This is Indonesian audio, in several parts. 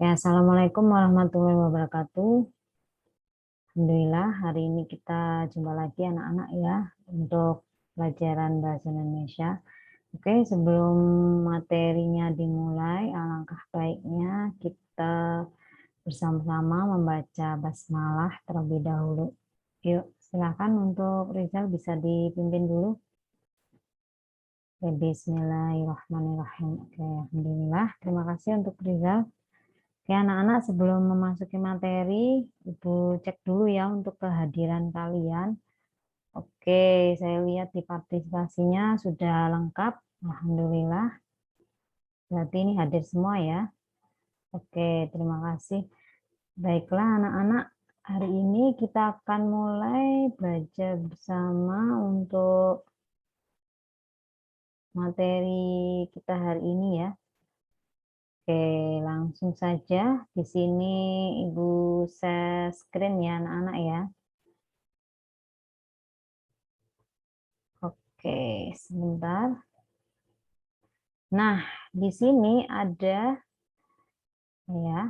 Ya, Assalamualaikum warahmatullahi wabarakatuh. Alhamdulillah, hari ini kita jumpa lagi anak-anak ya untuk pelajaran bahasa Indonesia. Oke, sebelum materinya dimulai, alangkah baiknya kita bersama-sama membaca basmalah terlebih dahulu. Yuk, silakan untuk Rizal bisa dipimpin dulu. Oke, Bismillahirrahmanirrahim. Oke, Alhamdulillah. Terima kasih untuk Rizal. Oke, anak-anak sebelum memasuki materi, Ibu cek dulu ya untuk kehadiran kalian. Oke, saya lihat di partisipasinya sudah lengkap. Alhamdulillah. Berarti ini hadir semua ya. Oke, terima kasih. Baiklah anak-anak, hari ini kita akan mulai belajar bersama untuk materi kita hari ini ya. Oke, langsung saja. Di sini Ibu share screen ya anak-anak ya. Oke, sebentar. Nah, di sini ada ya.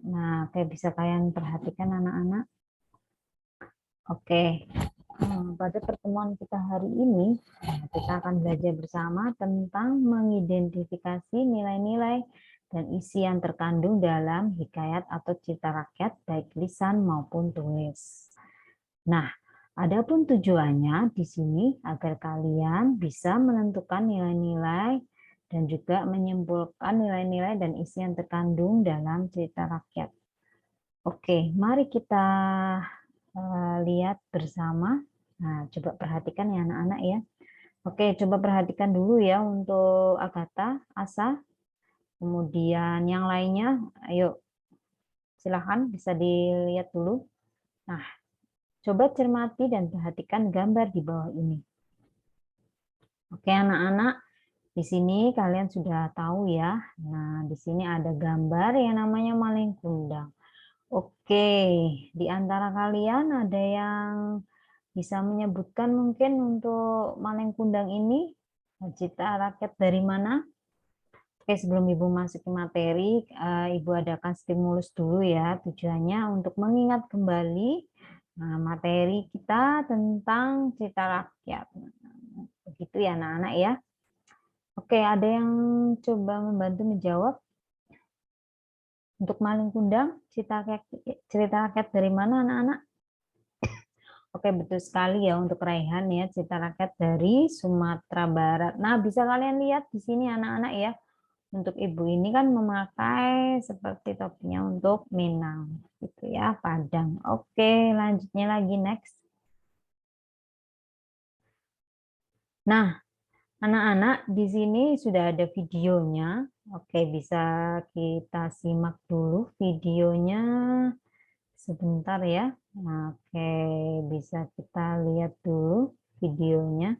Nah, kayak bisa kalian perhatikan anak-anak. Oke. Pada pertemuan kita hari ini, kita akan belajar bersama tentang mengidentifikasi nilai-nilai dan isi yang terkandung dalam hikayat atau cerita rakyat baik lisan maupun tulis. Nah, adapun tujuannya di sini agar kalian bisa menentukan nilai-nilai dan juga menyimpulkan nilai-nilai dan isi yang terkandung dalam cerita rakyat. Oke, mari kita lihat bersama. Nah, coba perhatikan ya anak-anak ya. Oke, coba perhatikan dulu ya untuk Agatha, Asa, kemudian yang lainnya. Ayo, silahkan bisa dilihat dulu. Nah, coba cermati dan perhatikan gambar di bawah ini. Oke, anak-anak, di sini kalian sudah tahu ya. Nah, di sini ada gambar yang namanya maling kundang. Oke, di antara kalian ada yang bisa menyebutkan mungkin untuk maling kundang ini cerita rakyat dari mana? Oke, sebelum Ibu masuk ke materi, Ibu adakan stimulus dulu ya. Tujuannya untuk mengingat kembali materi kita tentang cerita rakyat. Begitu ya anak-anak ya. Oke, ada yang coba membantu menjawab? Untuk maling kundang, cerita rakyat dari mana anak-anak? Oke, betul sekali ya untuk Raihan ya, cerita rakyat dari Sumatera Barat. Nah, bisa kalian lihat di sini anak-anak ya. Untuk ibu ini kan memakai seperti topinya untuk Minang, gitu ya, Padang. Oke, lanjutnya lagi next. Nah, anak-anak di sini sudah ada videonya. Oke, bisa kita simak dulu videonya sebentar ya. Nah, oke, bisa kita lihat dulu videonya.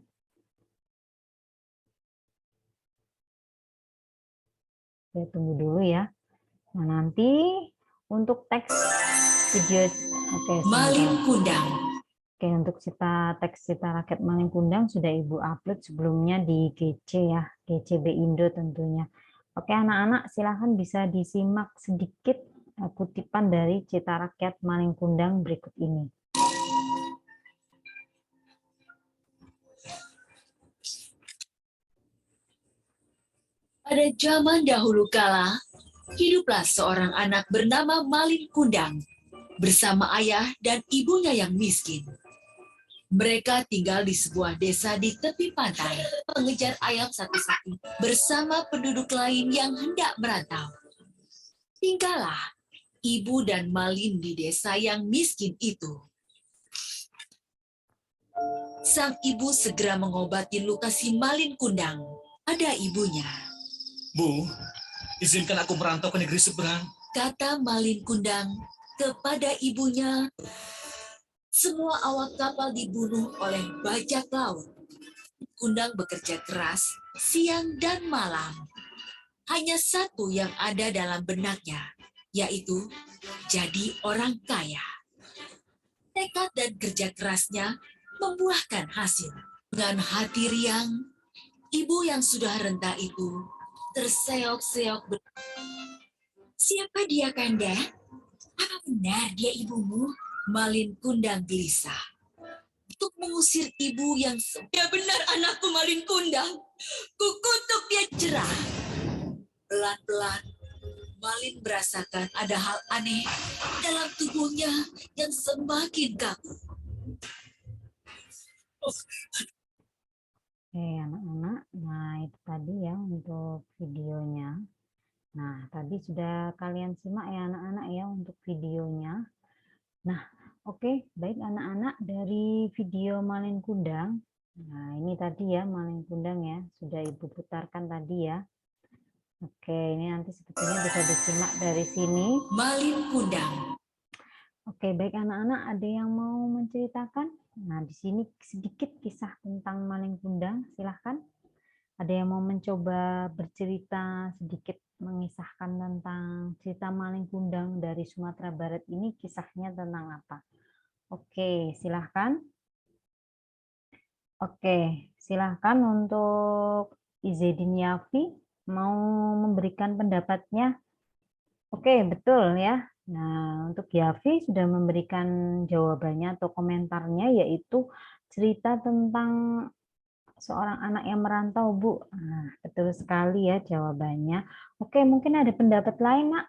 Oke, tunggu dulu ya. Nah, nanti untuk teks video, oke, Maling Kundang. Oke, untuk teks cerita rakyat Maling Kundang sudah Ibu upload sebelumnya di GC ya, GCB Indo tentunya. Oke, anak-anak silahkan bisa disimak sedikit kutipan dari cerita rakyat Maling Kundang berikut ini. Pada zaman dahulu kala, hiduplah seorang anak bernama Maling Kundang bersama ayah dan ibunya yang miskin. Mereka tinggal di sebuah desa di tepi pantai, mengejar ayam satu-satu bersama penduduk lain yang hendak merantau. Tinggallah ibu dan Malin di desa yang miskin itu. Sang ibu segera mengobati luka si Malin Kundang. Ada ibunya. Bu, izinkan aku merantau ke negeri seberang. Kata Malin Kundang kepada ibunya. Semua awak kapal dibunuh oleh bajak laut. Kundang bekerja keras siang dan malam. Hanya satu yang ada dalam benaknya, yaitu jadi orang kaya. Tekad dan kerja kerasnya membuahkan hasil. Dengan hati riang, ibu yang sudah renta itu terseok-seok. Siapa dia, Kanda? Apa benar dia ibumu? Malin Kundang gelisah. Untuk mengusir ibu yang ya benar anakku Malin Kundang. Kukutuk dia cerah. Pelan-pelan, Malin merasakan ada hal aneh dalam tubuhnya yang semakin kaku. Oke, anak-anak. Nah, itu tadi ya untuk videonya. Nah, tadi sudah kalian simak ya anak-anak ya untuk videonya. Nah, oke, baik anak-anak, dari video Malin Kundang. Nah, ini tadi ya Malin Kundang ya, sudah Ibu putarkan tadi ya. Oke, ini nanti sepertinya bisa disimak dari sini. Malin Kundang. Oke, baik anak-anak, ada yang mau menceritakan? Nah, di sini sedikit kisah tentang Malin Kundang, silahkan. Ada yang mau mencoba bercerita sedikit mengisahkan tentang cerita Malin Kundang dari Sumatera Barat ini, kisahnya tentang apa? Oke, silahkan. Oke, silahkan untuk Izedin Yafi mau memberikan pendapatnya. Oke, betul ya. Nah, untuk Yafi sudah memberikan jawabannya atau komentarnya, yaitu cerita tentang seorang anak yang merantau, Bu. Nah, betul sekali ya jawabannya. Oke, mungkin ada pendapat lain, Nak.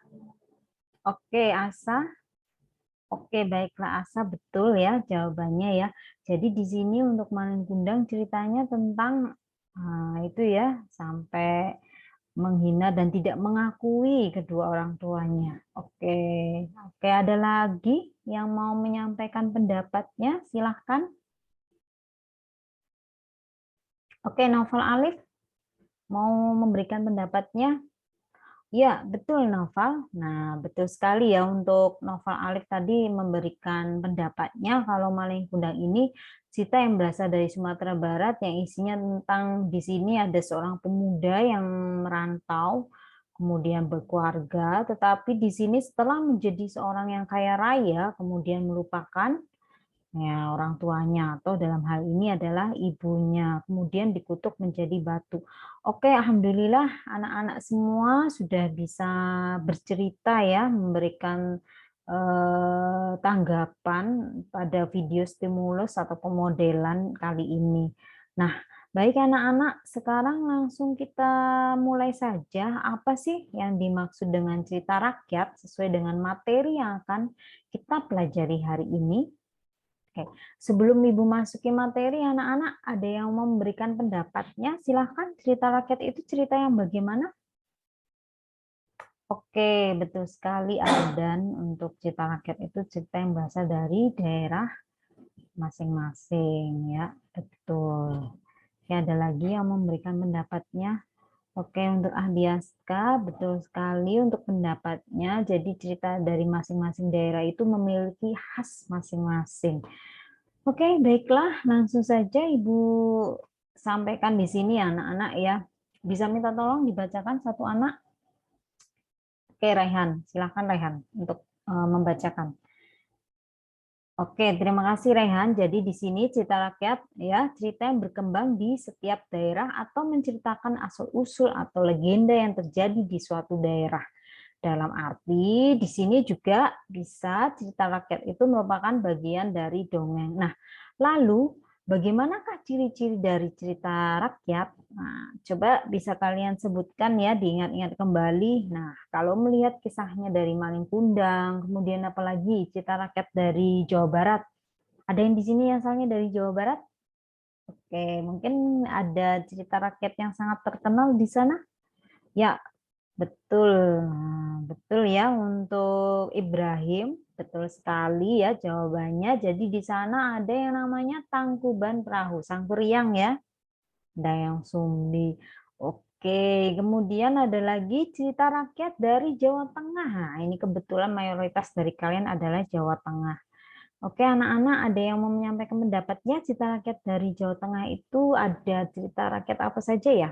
Oke, Asa. Oke, baiklah Asa, betul ya jawabannya ya. Jadi di sini untuk Malin Kundang ceritanya tentang itu ya, sampai menghina dan tidak mengakui kedua orang tuanya. Oke, oke, ada lagi yang mau menyampaikan pendapatnya? Silahkan. Oke, Novel Alif mau memberikan pendapatnya? Ya, betul Noval. Nah, betul sekali ya untuk Noval Alif tadi memberikan pendapatnya kalau Malin Kundang ini cerita yang berasal dari Sumatera Barat yang isinya tentang di sini ada seorang pemuda yang merantau, kemudian berkeluarga, tetapi di sini setelah menjadi seorang yang kaya raya, kemudian melupakan ya, orang tuanya atau dalam hal ini adalah ibunya, kemudian dikutuk menjadi batu. Oke, alhamdulillah anak-anak semua sudah bisa bercerita ya, memberikan tanggapan pada video stimulus atau pemodelan kali ini. Nah, baik anak-anak, sekarang langsung kita mulai saja. Apa sih yang dimaksud dengan cerita rakyat sesuai dengan materi yang akan kita pelajari hari ini? Oke, sebelum Ibu masuki materi, anak-anak ada yang mau memberikan pendapatnya? Silahkan, cerita rakyat itu cerita yang bagaimana? Oke, betul sekali Aldan. Untuk cerita rakyat itu cerita yang berasal dari daerah masing-masing ya, betul. Oke, ada lagi yang memberikan pendapatnya? Oke, untuk Ahdiaska, betul sekali untuk pendapatnya. Jadi cerita dari masing-masing daerah itu memiliki khas masing-masing. Oke, baiklah, langsung saja Ibu sampaikan di sini ya anak-anak ya. Bisa minta tolong dibacakan satu anak? Oke, Raihan, silahkan Raihan untuk membacakan. Oke, terima kasih Raihan. Jadi di sini cerita rakyat ya, cerita yang berkembang di setiap daerah atau menceritakan asal-usul atau legenda yang terjadi di suatu daerah. Dalam arti di sini juga bisa cerita rakyat itu merupakan bagian dari dongeng. Nah, lalu bagaimanakah ciri-ciri dari cerita rakyat? Nah, coba bisa kalian sebutkan ya, diingat-ingat kembali. Nah, kalau melihat kisahnya dari Malin Kundang, kemudian apalagi cerita rakyat dari Jawa Barat. Ada yang di sini yang asalnya dari Jawa Barat? Oke, mungkin ada cerita rakyat yang sangat terkenal di sana. Ya, betul. Nah, betul ya untuk Ibrahim, betul sekali ya jawabannya. Jadi di sana ada yang namanya Tangkuban Perahu, Sangkuriang ya. Dayang Sumbi. Oke, kemudian ada lagi cerita rakyat dari Jawa Tengah. Nah, ini kebetulan mayoritas dari kalian adalah Jawa Tengah. Oke, anak-anak ada yang mau menyampaikan pendapatnya cerita rakyat dari Jawa Tengah itu ada cerita rakyat apa saja ya?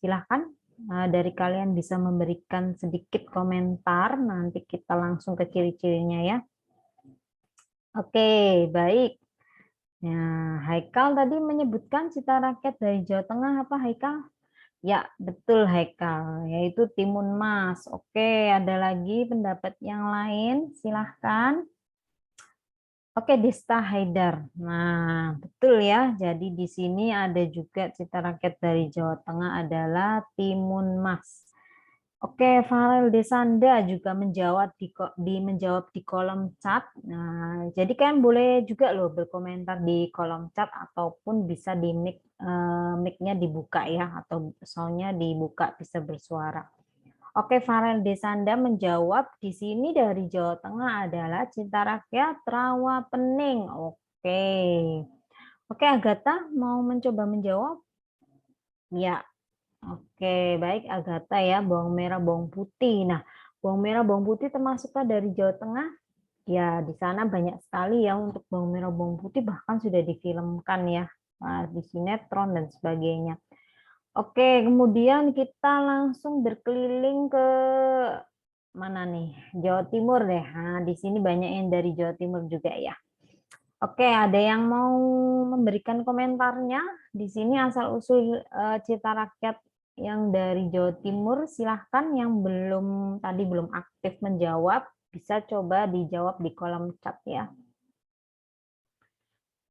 Silahkan dari kalian bisa memberikan sedikit komentar, nanti kita langsung ke ciri-cirinya ya. Oke, baik. Nah, Haikal tadi menyebutkan cerita rakyat dari Jawa Tengah apa Haikal? Ya, betul Haikal, yaitu timun mas. Oke, ada lagi pendapat yang lain? Silahkan. Oke, Desta Haidar. Nah, betul ya. Jadi di sini ada juga cita rakyat dari Jawa Tengah adalah timun mas. Oke, Farel Desanda juga menjawab di kolom chat. Nah, jadi kan boleh juga loh berkomentar di kolom chat ataupun bisa di mic-nya dibuka ya atau soundnya dibuka bisa bersuara. Oke, Farel Desanda menjawab di sini dari Jawa Tengah adalah Cinta Rakyat Rawa Pening. Oke. Oke, Agatha mau mencoba menjawab? Ya. Oke, baik Agatha ya, bawang merah, bawang putih. Nah, bawang merah, bawang putih termasukkah dari Jawa Tengah? Ya, di sana banyak sekali ya untuk bawang merah, bawang putih bahkan sudah difilmkan ya, di sinetron dan sebagainya. Oke, kemudian kita langsung berkeliling ke mana nih? Jawa Timur deh. Nah, di sini banyak yang dari Jawa Timur juga ya. Oke, ada yang mau memberikan komentarnya? Di sini asal-usul cita rakyat yang dari Jawa Timur, silahkan yang belum aktif menjawab, bisa coba dijawab di kolom chat ya.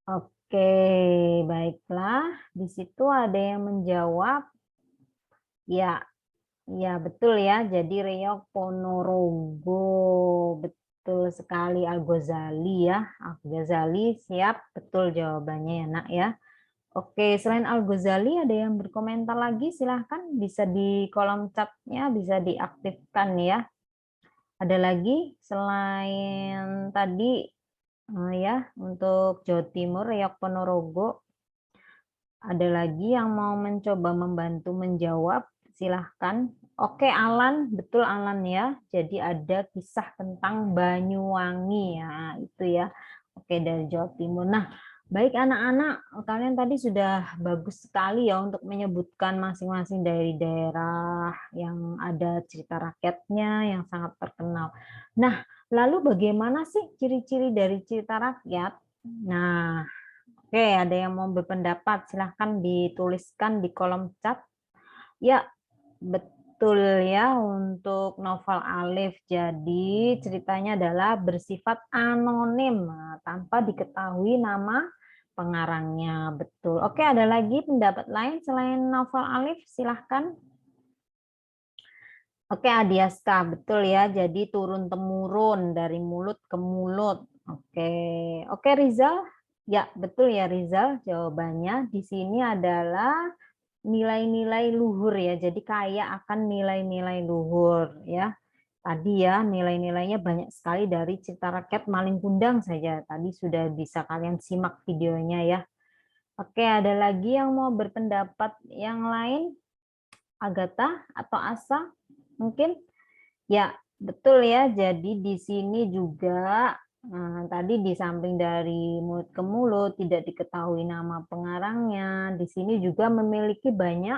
Oke, baiklah. Di situ ada yang menjawab. Ya, ya betul ya. Jadi Riau Ponorogo, betul sekali Al-Ghazali ya. Al-Ghazali siap, betul jawabannya ya nak ya. Oke, selain Al-Ghazali ada yang berkomentar lagi, silahkan bisa di kolom chatnya bisa diaktifkan ya. Ada lagi selain tadi ya untuk Jawa Timur, Riau Ponorogo, ada lagi yang mau mencoba membantu menjawab, silahkan. Oke, Alan, betul Alan ya. Jadi ada kisah tentang Banyuwangi ya, itu ya. Oke, dari Jawa Timur. Nah, baik anak-anak, kalian tadi sudah bagus sekali ya untuk menyebutkan masing-masing dari daerah yang ada cerita rakyatnya yang sangat terkenal. Nah, lalu bagaimana sih ciri-ciri dari cerita rakyat? Nah, oke, ada yang mau berpendapat, silahkan dituliskan di kolom chat. Ya, betul ya untuk novel Alif. Jadi ceritanya adalah bersifat anonim tanpa diketahui nama pengarangnya. Betul. Oke, ada lagi pendapat lain selain novel Alif? Silahkan. Oke, Adiaska, betul ya. Jadi turun temurun dari mulut ke mulut. Oke, oke Rizal. Ya, betul ya Rizal. Jawabannya di sini adalah nilai-nilai luhur ya. Jadi kaya akan nilai-nilai luhur ya. Tadi ya nilai-nilainya banyak sekali dari cerita rakyat Malin Kundang saja. Tadi sudah bisa kalian simak videonya ya. Oke, ada lagi yang mau berpendapat yang lain? Agatha atau Asa? Mungkin? Ya, betul ya. Jadi di sini juga tadi di samping dari mulut ke mulut tidak diketahui nama pengarangnya, di sini juga memiliki banyak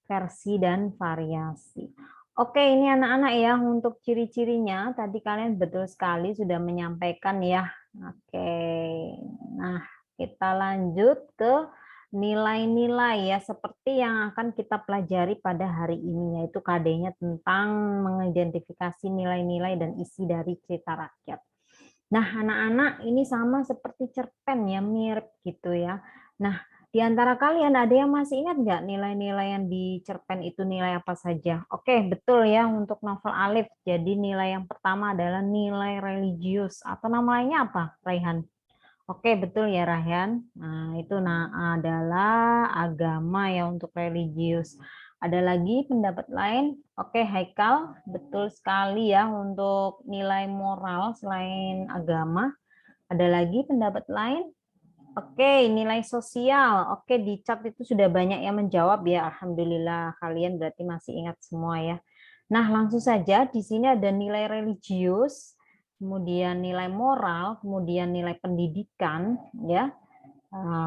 versi dan variasi. Oke, ini anak-anak ya untuk ciri-cirinya tadi kalian betul sekali sudah menyampaikan ya. Oke. Nah, kita lanjut ke nilai-nilai ya seperti yang akan kita pelajari pada hari ini yaitu KD-nya tentang mengidentifikasi nilai-nilai dan isi dari cerita rakyat. Nah, anak-anak ini sama seperti cerpen ya, mirip gitu ya. Nah, di antara kalian ada yang masih ingat nggak nilai-nilai yang di cerpen itu nilai apa saja? Oke, betul ya untuk novel Alif. Jadi nilai yang pertama adalah nilai religius atau namanya apa, Raihan? Oke, betul ya Rahyan. Nah, itu adalah agama ya untuk religius. Ada lagi pendapat lain? Oke, Haikal, betul sekali ya untuk nilai moral selain agama. Ada lagi pendapat lain? Oke, nilai sosial. Oke, di chat itu sudah banyak yang menjawab ya. Alhamdulillah, kalian berarti masih ingat semua ya. Nah, langsung saja di sini ada nilai religius, kemudian nilai moral, kemudian nilai pendidikan ya.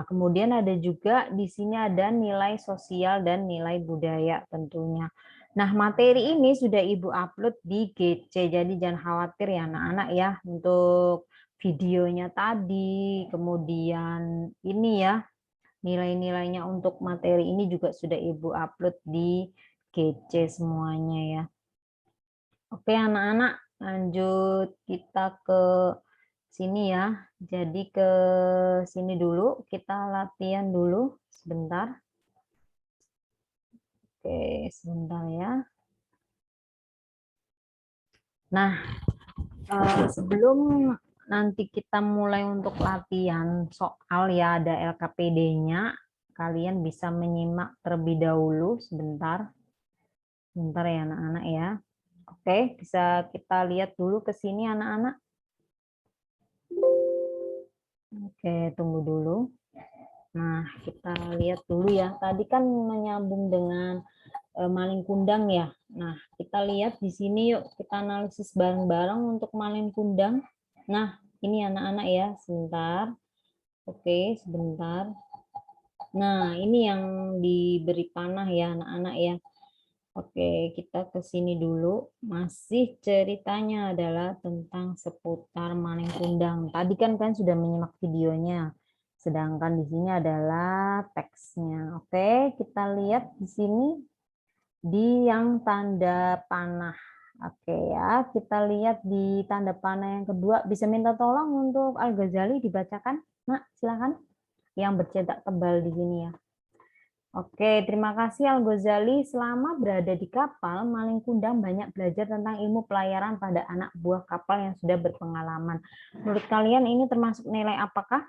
Kemudian ada juga di sini ada nilai sosial dan nilai budaya tentunya. Nah, materi ini sudah Ibu upload di GC, jadi jangan khawatir ya anak-anak ya untuk videonya tadi, kemudian ini ya Nilai-nilainya untuk materi ini juga sudah Ibu upload di GC semuanya ya. Oke anak-anak, lanjut kita ke sini ya. Jadi ke sini dulu, kita latihan dulu sebentar. Oke, sebentar ya. Nah, sebelum nanti kita mulai untuk latihan soal ya, ada LKPD-nya, kalian bisa menyimak terlebih dahulu sebentar. Sebentar ya anak-anak ya. Oke, bisa kita lihat dulu ke sini anak-anak. Oke, tunggu dulu. Nah, kita lihat dulu ya. Tadi kan menyambung dengan maling kundang ya. Nah, kita lihat di sini yuk, kita analisis bareng-bareng untuk maling kundang. Nah, ini anak-anak ya, sebentar. Oke, sebentar. Nah, ini yang diberi panah ya anak-anak ya. Oke, kita ke sini dulu. Masih ceritanya adalah tentang seputar maling kundang. Tadi kan kalian sudah menyimak videonya. Sedangkan di sini adalah teksnya. Oke, kita lihat di sini di yang tanda panah. Oke ya, kita lihat di tanda panah yang kedua. Bisa minta tolong untuk Al-Ghazali dibacakan, Nak, silakan. Yang bercetak tebal di sini ya. Oke, terima kasih Al-Ghazali. Selama berada di kapal, maling kundang banyak belajar tentang ilmu pelayaran pada anak buah kapal yang sudah berpengalaman. Menurut kalian ini termasuk nilai apakah?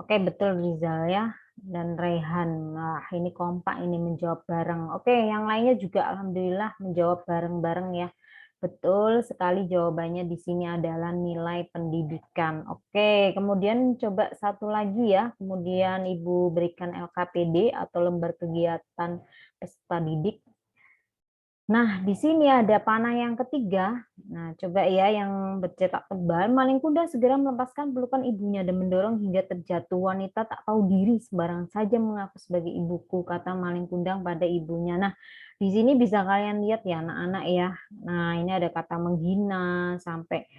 Oke, betul Rizal ya. Dan Rehan. Nah, ini kompak ini menjawab bareng. Oke, yang lainnya juga alhamdulillah menjawab bareng-bareng ya. Betul sekali jawabannya di sini adalah nilai pendidikan. Oke, kemudian coba satu lagi ya. Kemudian Ibu berikan LKPD atau lembar kegiatan peserta didik. Nah, di sini ada panah yang ketiga. Nah, coba ya yang bercetak tebal. Maling kundang segera melepaskan pelukan ibunya dan mendorong hingga terjatuh. Wanita tak tahu diri sembarang saja mengaku sebagai ibuku, kata maling kundang pada ibunya. Nah, di sini bisa kalian lihat ya anak-anak ya. Nah, ini ada kata menghina sampai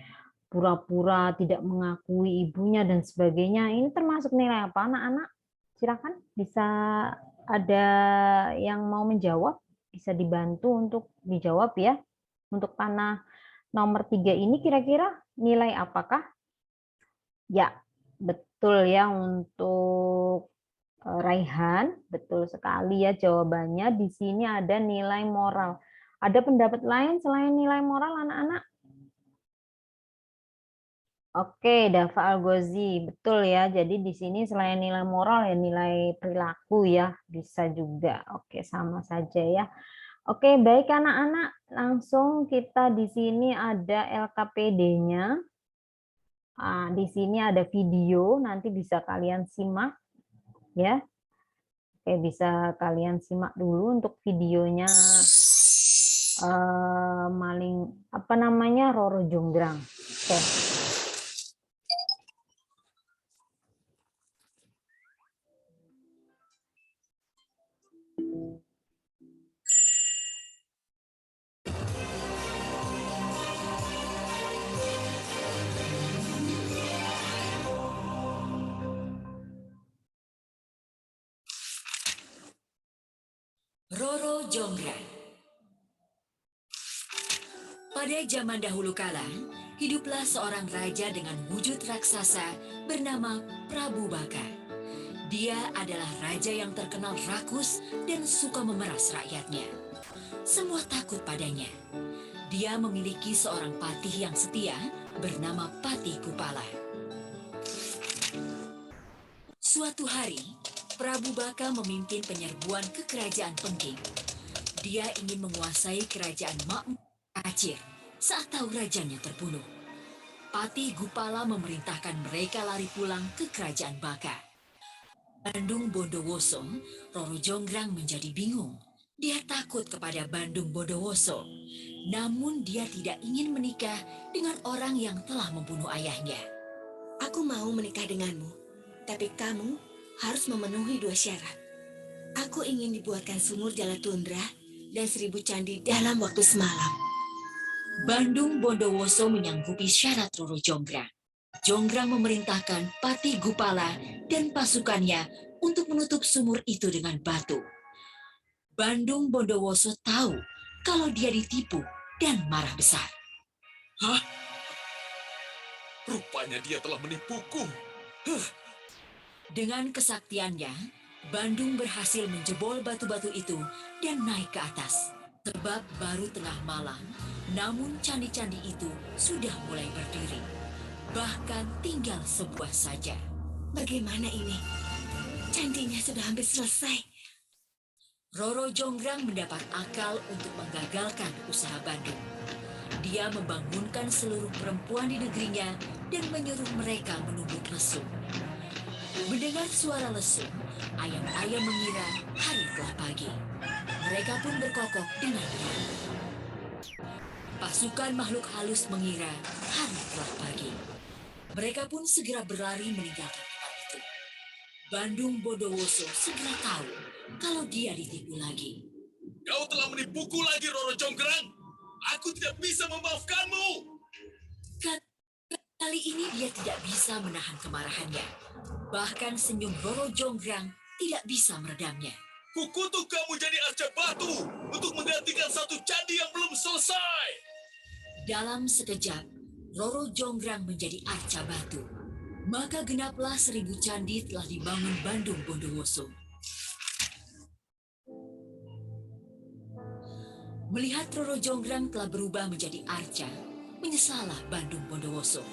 pura-pura tidak mengakui ibunya dan sebagainya. Ini termasuk nilai apa anak-anak? Silakan bisa ada yang mau menjawab? Bisa dibantu untuk dijawab ya. Untuk panah nomor 3 ini kira-kira nilai apakah? Ya, betul ya untuk Raihan, betul sekali ya jawabannya. Di sini ada nilai moral. Ada pendapat lain selain nilai moral anak-anak? Oke, Dava Algozi, betul ya. Jadi di sini selain nilai moral ya nilai perilaku ya, bisa juga. Oke, sama saja ya. Oke, baik anak-anak, langsung kita di sini ada LKPD-nya. Di sini ada video, nanti bisa kalian simak ya. Oke, bisa kalian simak dulu untuk videonya maling apa namanya Roro Jonggrang. Oke. Roro Jonggrang. Pada zaman dahulu kala, hiduplah seorang raja dengan wujud raksasa bernama Prabu Baka. Dia adalah raja yang terkenal rakus dan suka memeras rakyatnya. Semua takut padanya. Dia memiliki seorang patih yang setia bernama Patih Kupala. Suatu hari, Prabu Baka memimpin penyerbuan ke kerajaan Pengking. Dia ingin menguasai kerajaan Makmur Acir saat tahu rajanya terbunuh. Patih Gupala memerintahkan mereka lari pulang ke kerajaan Baka. Bandung Bondowoso, Roro Jonggrang menjadi bingung. Dia takut kepada Bandung Bondowoso, namun dia tidak ingin menikah dengan orang yang telah membunuh ayahnya. Aku mau menikah denganmu, tapi kamu harus memenuhi 2 syarat. Aku ingin dibuatkan sumur Jalatundra dan 1000 candi dalam waktu semalam. Bandung Bondowoso menyanggupi syarat Roro Jonggrang. Jonggrang memerintahkan Pati Gupala dan pasukannya untuk menutup sumur itu dengan batu. Bandung Bondowoso tahu kalau dia ditipu dan marah besar. Hah? Rupanya dia telah menipuku. Dengan kesaktiannya, Bandung berhasil menjebol batu-batu itu dan naik ke atas. Sebab baru tengah malam, namun candi-candi itu sudah mulai berdiri. Bahkan tinggal sebuah saja. Bagaimana ini? Candinya sudah hampir selesai. Roro Jonggrang mendapat akal untuk menggagalkan usaha Bandung. Dia membangunkan seluruh perempuan di negerinya dan menyuruh mereka menumbuk lesung. Mendengar suara lesung, ayam-ayam mengira hari telah pagi. Mereka pun berkokok dengan berat. Pasukan makhluk halus mengira hari telah pagi. Mereka pun segera berlari meninggalkan tempat itu. Bandung Bondowoso segera tahu kalau dia ditipu lagi. Kau telah menipuku lagi, Roro Jonggrang. Aku tidak bisa memaafkanmu. Kali ini dia tidak bisa menahan kemarahannya. Bahkan senyum Roro Jonggrang tidak bisa meredamnya. Kukutuk kamu jadi arca batu untuk menggantikan satu candi yang belum selesai. Dalam sekejap, Roro Jonggrang menjadi arca batu. Maka genaplah 1000 candi telah dibangun Bandung Bondowoso. Melihat Roro Jonggrang telah berubah menjadi arca, menyesallah Bandung Bondowoso.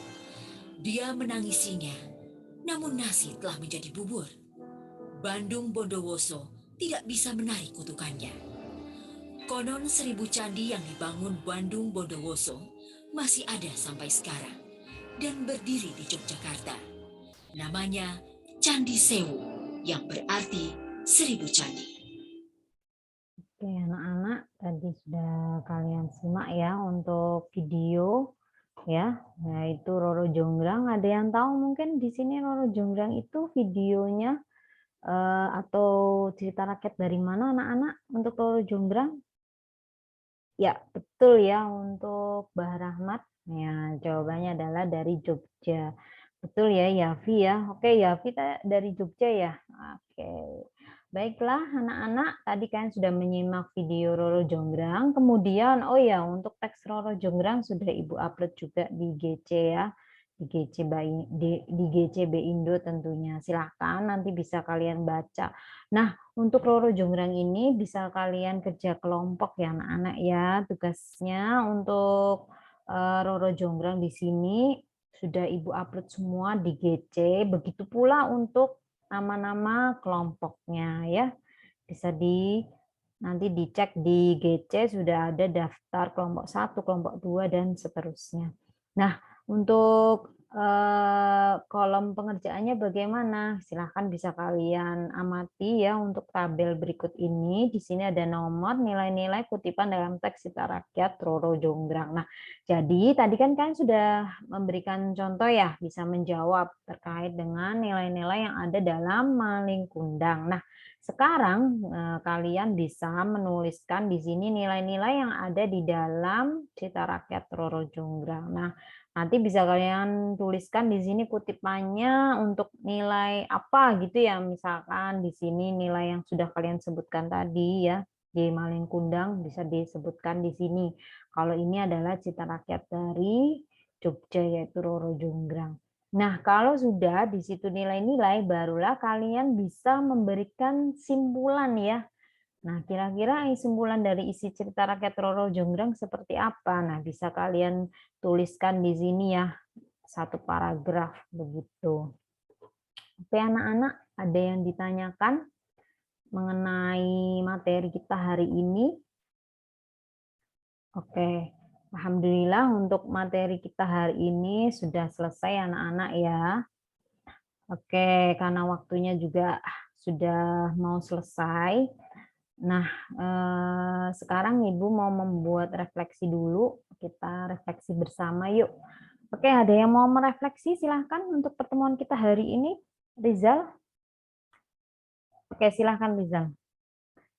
Dia menangisinya, namun nasi telah menjadi bubur. Bandung Bondowoso tidak bisa menarik kutukannya. Konon 1000 candi yang dibangun Bandung Bondowoso masih ada sampai sekarang dan berdiri di Yogyakarta. Namanya Candi Sewu, yang berarti 1000 candi. Oke, anak-anak, tadi sudah kalian simak ya untuk video ya, yaitu Roro Jonggrang. Ada yang tahu mungkin di sini Roro Jonggrang itu videonya atau cerita rakyat dari mana anak-anak untuk Roro Jonggrang? Ya, betul ya untuk Mbah Rahmat. Ya, jawabannya adalah dari Jogja. Betul ya, Yavi ya. Oke, Yavi dari Jogja ya. Oke. Baiklah anak-anak, tadi kalian sudah menyimak video Roro Jonggrang. Kemudian, oh ya, untuk teks Roro Jonggrang sudah Ibu upload juga di GC ya. Di GCB Indo tentunya. Silahkan nanti bisa kalian baca. Nah, untuk Roro Jonggrang ini bisa kalian kerja kelompok ya anak-anak ya. Tugasnya untuk Roro Jonggrang di sini sudah Ibu upload semua di GC. Begitu pula untuk nama-nama kelompoknya ya. Bisa nanti dicek di GC sudah ada daftar kelompok 1, kelompok 2 dan seterusnya. Nah, untuk kolom pengerjaannya bagaimana? Silahkan bisa kalian amati ya untuk tabel berikut ini. Di sini ada nomor nilai-nilai kutipan dalam teks Cita Rakyat Roro Jonggrang. Nah, jadi tadi kan kalian sudah memberikan contoh ya, bisa menjawab terkait dengan nilai-nilai yang ada dalam Maling Kundang. Nah, sekarang kalian bisa menuliskan di sini nilai-nilai yang ada di dalam Cita Rakyat Roro Jonggrang. Nah, nanti bisa kalian tuliskan di sini kutipannya untuk nilai apa gitu ya. Misalkan di sini nilai yang sudah kalian sebutkan tadi ya. Di Maling Kundang bisa disebutkan di sini. Kalau ini adalah Cita Rakyat dari Jogja yaitu Roro Jonggrang. Nah, kalau sudah di situ nilai-nilai, barulah kalian bisa memberikan simpulan ya. Nah, kira-kira simpulan dari isi cerita rakyat Roro Jonggrang seperti apa? Nah, bisa kalian tuliskan di sini ya, satu paragraf begitu. Oke, anak-anak, ada yang ditanyakan mengenai materi kita hari ini? Oke. Alhamdulillah untuk materi kita hari ini sudah selesai anak-anak ya. Oke, karena waktunya juga sudah mau selesai. Nah, sekarang Ibu mau membuat refleksi dulu. Kita refleksi bersama yuk. Oke, ada yang mau merefleksi? Silahkan untuk pertemuan kita hari ini. Rizal? Oke, silahkan Rizal.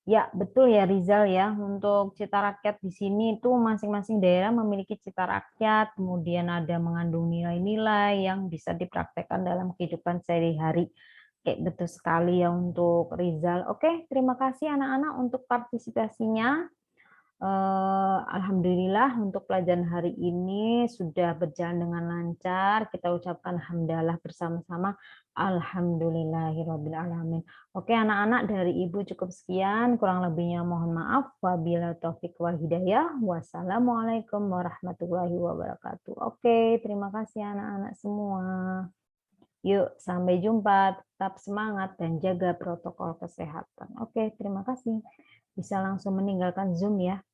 Ya, betul ya Rizal ya. Untuk cita rakyat di sini itu masing-masing daerah memiliki cita rakyat, kemudian ada mengandung nilai-nilai yang bisa dipraktekkan dalam kehidupan sehari-hari. Kayak betul sekali ya untuk Rizal. Oke, terima kasih anak-anak untuk partisipasinya. Alhamdulillah untuk pelajaran hari ini sudah berjalan dengan lancar. Kita ucapkan hamdalah bersama-sama. Alhamdulillahirabbil alamin. Oke anak-anak, dari Ibu cukup sekian. Kurang lebihnya mohon maaf. Wabillahi taufik wal hidayah. Wassalamualaikum warahmatullahi wabarakatuh. Oke, terima kasih anak-anak semua. Yuk, sampai jumpa. Tetap semangat dan jaga protokol kesehatan. Oke, terima kasih. Bisa langsung meninggalkan Zoom ya.